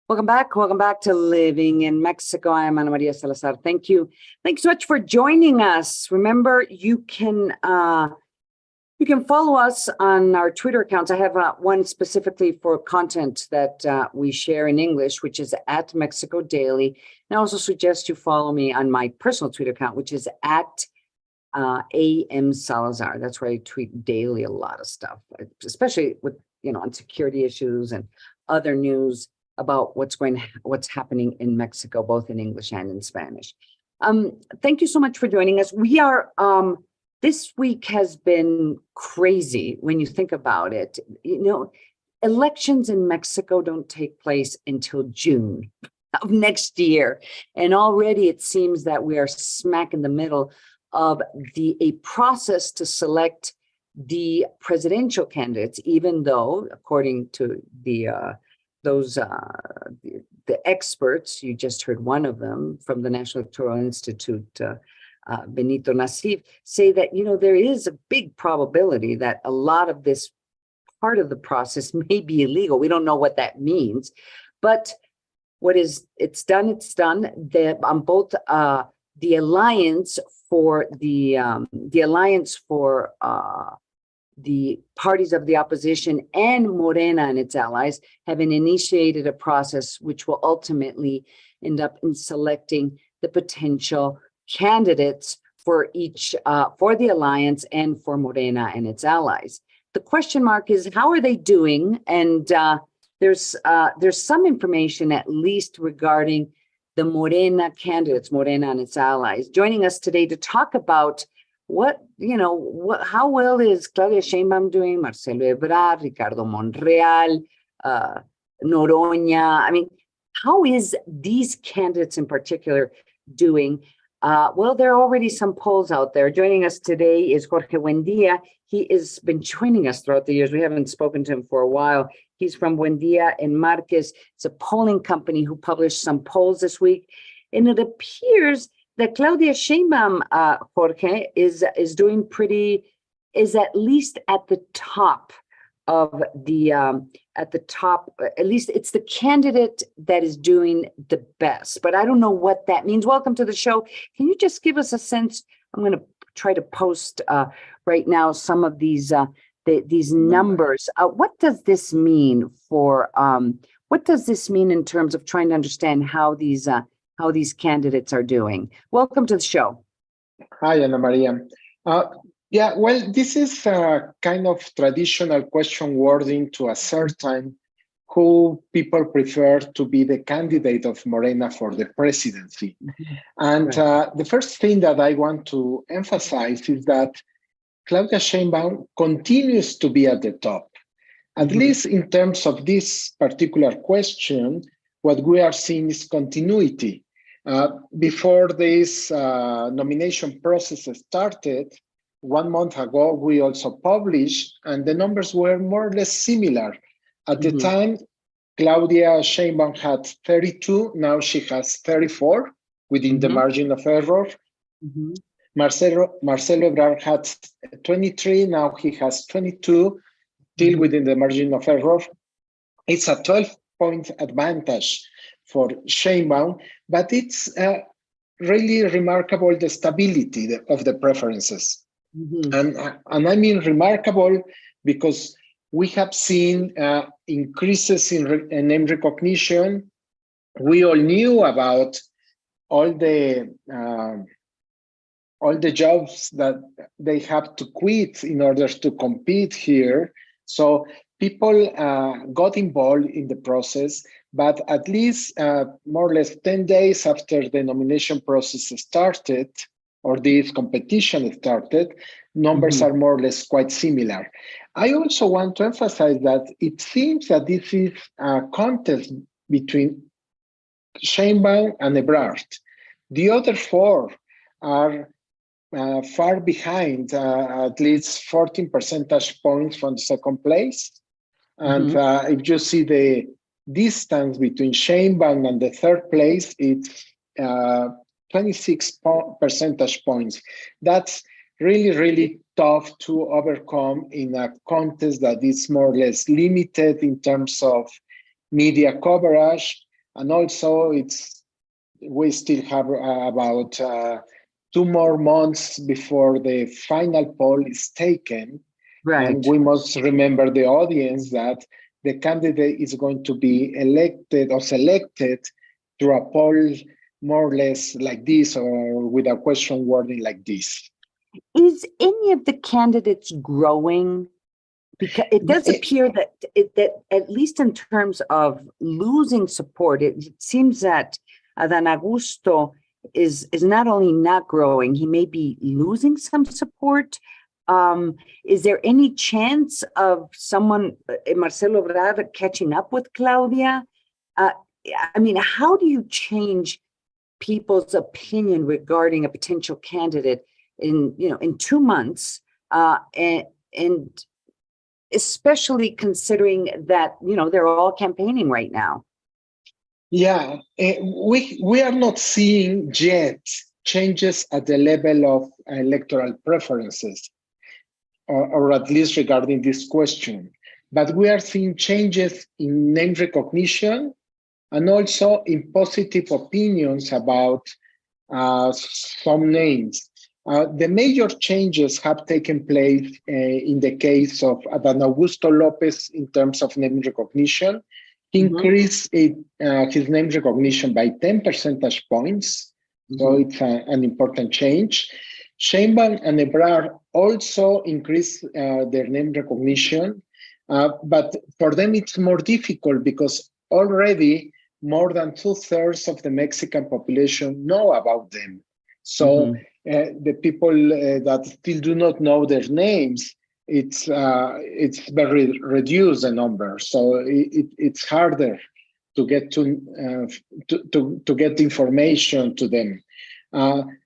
Welcome back. Welcome back to Living in Mexico. I am Ana Maria Salazar. Thank you. Thanks so much for joining us. Remember, you can follow us on our Twitter accounts. I have one specifically for content that we share in English, which is at Mexico Daily. And I also suggest you follow me on my personal Twitter account, which is at AM Salazar. That's where I tweet daily a lot of stuff, especially with on security issues and other news about what's happening in Mexico, both in English and in Spanish. Thank you so much for joining us. We are this week has been crazy when you think about it. Elections in Mexico don't take place until June of next year, and already it seems that we are smack in the middle of a process to select the presidential candidates, even though, according to the experts, you just heard one of them from the National Electoral Institute, Benito Nasif, say that there is a big probability that a lot of this part of the process may be illegal. We don't know what that means, but it's done. On both the alliance for the parties of the opposition and Morena and its allies have initiated a process which will ultimately end up in selecting the potential candidates for each for the alliance and for Morena and its allies. The question mark is, how are they doing? And there's some information at least regarding the Morena candidates, Morena and its allies. Joining us today to talk about how well is Claudia Sheinbaum doing, Marcelo Ebrard, Ricardo Monreal, Noroña. I mean, how is these candidates in particular doing? Well, there are already some polls out there. Joining us today is Jorge Buendia. He has been joining us throughout the years. We haven't spoken to him for a while. He's from Buendia and Marquez. It's a polling company who published some polls this week. And it appears that Claudia Sheinbaum, Jorge, is at least at the top of at least it's the candidate that is doing the best. But I don't know what that means. Welcome to the show. Can you just give us a sense? I'm going to try to post right now some of these numbers. What does this mean what does this mean in terms of trying to understand how these candidates are doing? Welcome to the show. Hi, Ana Maria. This is a kind of traditional question wording to ascertain who people prefer to be the candidate of Morena for the presidency. Mm-hmm. And the first thing that I want to emphasize is that Claudia Sheinbaum continues to be at the top. At least in terms of this particular question, what we are seeing is continuity. Before this nomination process started, 1 month ago, we also published, and the numbers were more or less similar. At the time, Claudia Sheinbaum had 32, now she has 34 within the margin of error. Marcelo Ebrard had 23, now he has 22, still within the margin of error. It's a 12-point advantage for Sheinbaum, but it's really remarkable, the stability of the preferences. And I mean remarkable because we have seen increases in name recognition. We all knew about all the jobs that they have to quit in order to compete here. So people got involved in the process, but at least more or less 10 days after the nomination process started, or this competition started, numbers are more or less quite similar. I also want to emphasize that it seems that this is a contest between Sheinbaum and Ebrard. The other four are far behind, at least 14 percentage points from the second place. And if you see the distance between Sheinbaum and the third place, it's 26 percentage points. That's really, really tough to overcome in a contest that is more or less limited in terms of media coverage. and also we still have about 2 more months before the final poll is taken. Right. And we must remember the audience that the candidate is going to be elected or selected through a poll more or less like this, or with a question wording like this. Is any of the candidates growing? Because it does appear that at least in terms of losing support, it seems that Adán Augusto is not only not growing, he may be losing some support. Is there any chance of someone, Marcelo Obrador, catching up with Claudia? I mean, how do you change people's opinion regarding a potential candidate in 2 months, and especially considering that they're all campaigning right now? Yeah, we are not seeing yet changes at the level of electoral preferences, or at least regarding this question. But we are seeing changes in name recognition and also in positive opinions about some names. The major changes have taken place in the case of Adán Augusto Lopez in terms of name recognition. He increased his name recognition by 10 percentage points, so it's an important change. Sheinbaum and Ebrard also increased their name recognition, but for them it's more difficult because already more than 2/3 of the Mexican population know about them. So the people that still do not know their names, it's very reduced the number. So it's harder to get to get information to them.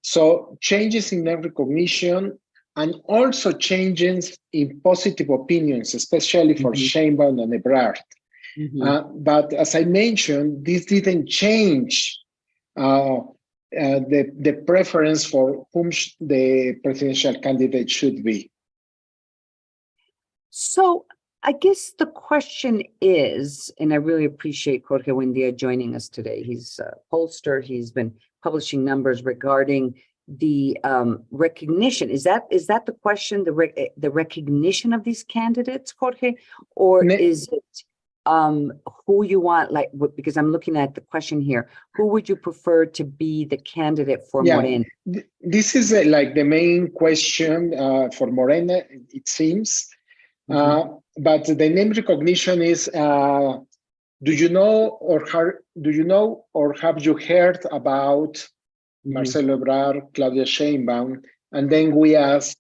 So changes in name recognition and also changes in positive opinions, especially for Sheinbaum and Ebrard. But as I mentioned, this didn't change the preference for whom the presidential candidate should be. So I guess the question is, and I really appreciate Jorge Buendia joining us today. He's a pollster. He's been publishing numbers regarding the recognition. Is that the question, the recognition of these candidates, Jorge, or is it who you want, like, because I'm looking at the question here, who would you prefer to be the candidate for Morena? This is like the main question for Morena, it seems. But the name recognition is, do you know or have you heard about Marcelo Ebrard, Claudia Sheinbaum? And then we ask,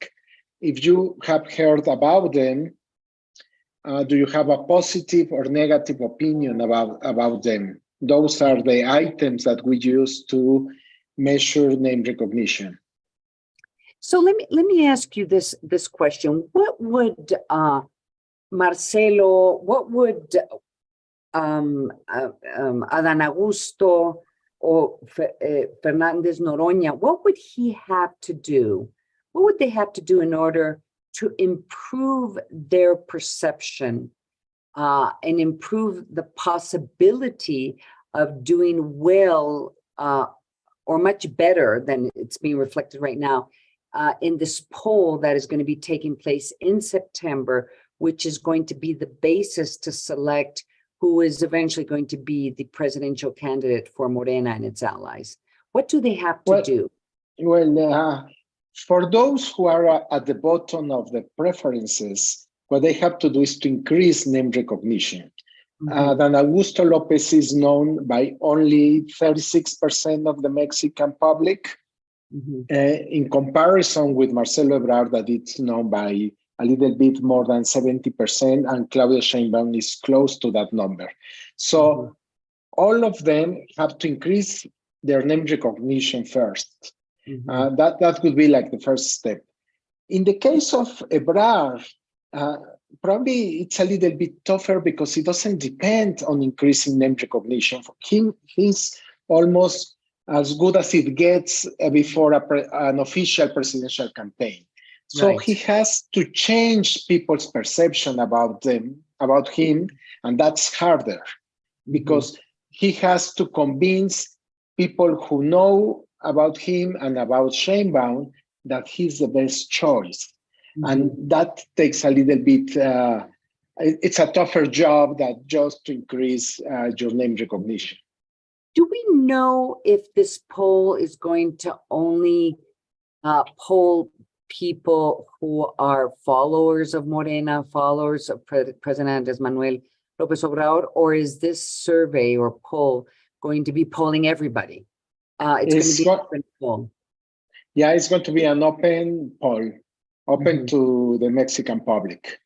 if you have heard about them, do you have a positive or negative opinion about them? Those are the items that we use to measure name recognition. So let me ask you this question. What would Marcelo, what would Adán Augusto or Fernández Noroña, what would he have to do? What would they have to do in order to improve their perception and improve the possibility of doing well or much better than it's being reflected right now in this poll that is going to be taking place in September, which is going to be the basis to select who is eventually going to be the presidential candidate for Morena and its allies? What do they have to do? Well, for those who are at the bottom of the preferences, what they have to do is to increase name recognition. Adán Augusto Lopez is known by only 36% of the Mexican public, in comparison with Marcelo Ebrard, that it's known by a little bit more than 70%, and Claudia Sheinbaum is close to that number. So all of them have to increase their name recognition first. That would be like the first step. In the case of Ebrard, probably it's a little bit tougher because it doesn't depend on increasing name recognition. For him, he's almost as good as it gets before an official presidential campaign. So he has to change people's perception about him, and that's harder because he has to convince people who know about him and about Sheinbaum that he's the best choice. And that takes a little bit, it's a tougher job than just to increase your name recognition. Do we know if this poll is going to only poll people who are followers of Morena, followers of President Manuel Lopez Obrador, or is this survey or poll going to be polling everybody? It's going to be an open poll. Yeah, it's going to be an open poll, open to the Mexican public.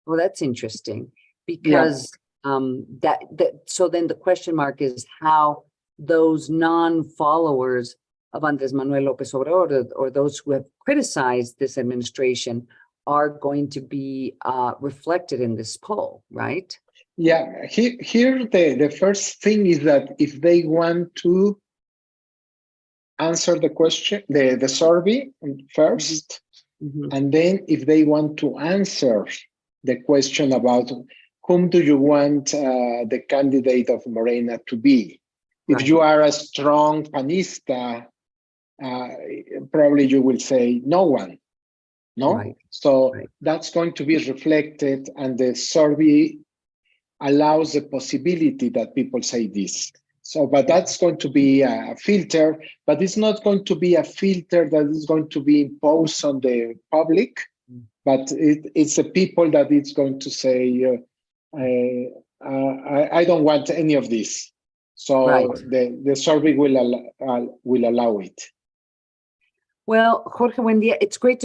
Well, that's interesting because so then the question mark is how those non-followers of Andrés Manuel López Obrador or those who have criticized this administration are going to be reflected in this poll, right? Yeah, here the first thing is that if they want to answer the question, the survey first, and then if they want to answer the question about whom do you want the candidate of Morena to be. If you are a strong panista, probably you will say no one, no? So that's going to be reflected, and the survey allows the possibility that people say this. So, but that's going to be a filter, but it's not going to be a filter that is going to be imposed on the public, but it's the people that it's going to say, I don't want any of this. So the survey will allow it. Well, Jorge, Buendia, it's great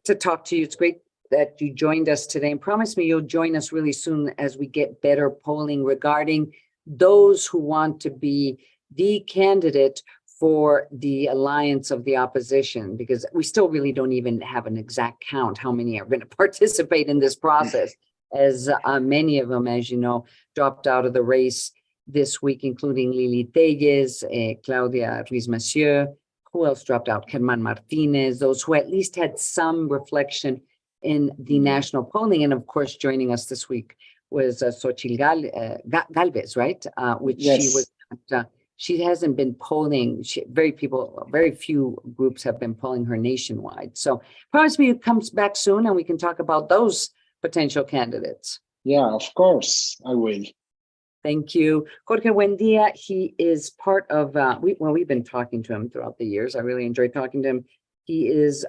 to talk to you. It's great that you joined us today, and promise me you'll join us really soon as we get better polling regarding those who want to be the candidate for the alliance of the opposition, because we still really don't even have an exact count how many are going to participate in this process, as many of them, as you know, dropped out of the race this week, including Lili Telles, Claudia Ruiz-Massieu. Who else dropped out? Germán Martinez, those who at least had some reflection in the national polling. And of course, joining us this week was Xochitl Galvez, right? Which she was, she hasn't been polling. Very few groups have been polling her nationwide. So promise me it comes back soon and we can talk about those potential candidates. Yeah, of course, I will. Thank you. Jorge Buendia, he is part of, we've been talking to him throughout the years. I really enjoyed talking to him. He is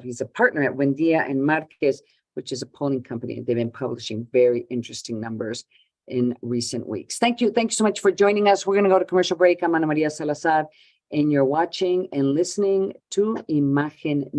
he's a partner at Buendia and Marquez, which is a polling company. They've been publishing very interesting numbers in recent weeks. Thank you. Thank you so much for joining us. We're going to go to commercial break. I'm Ana Maria Salazar, and you're watching and listening to Imagen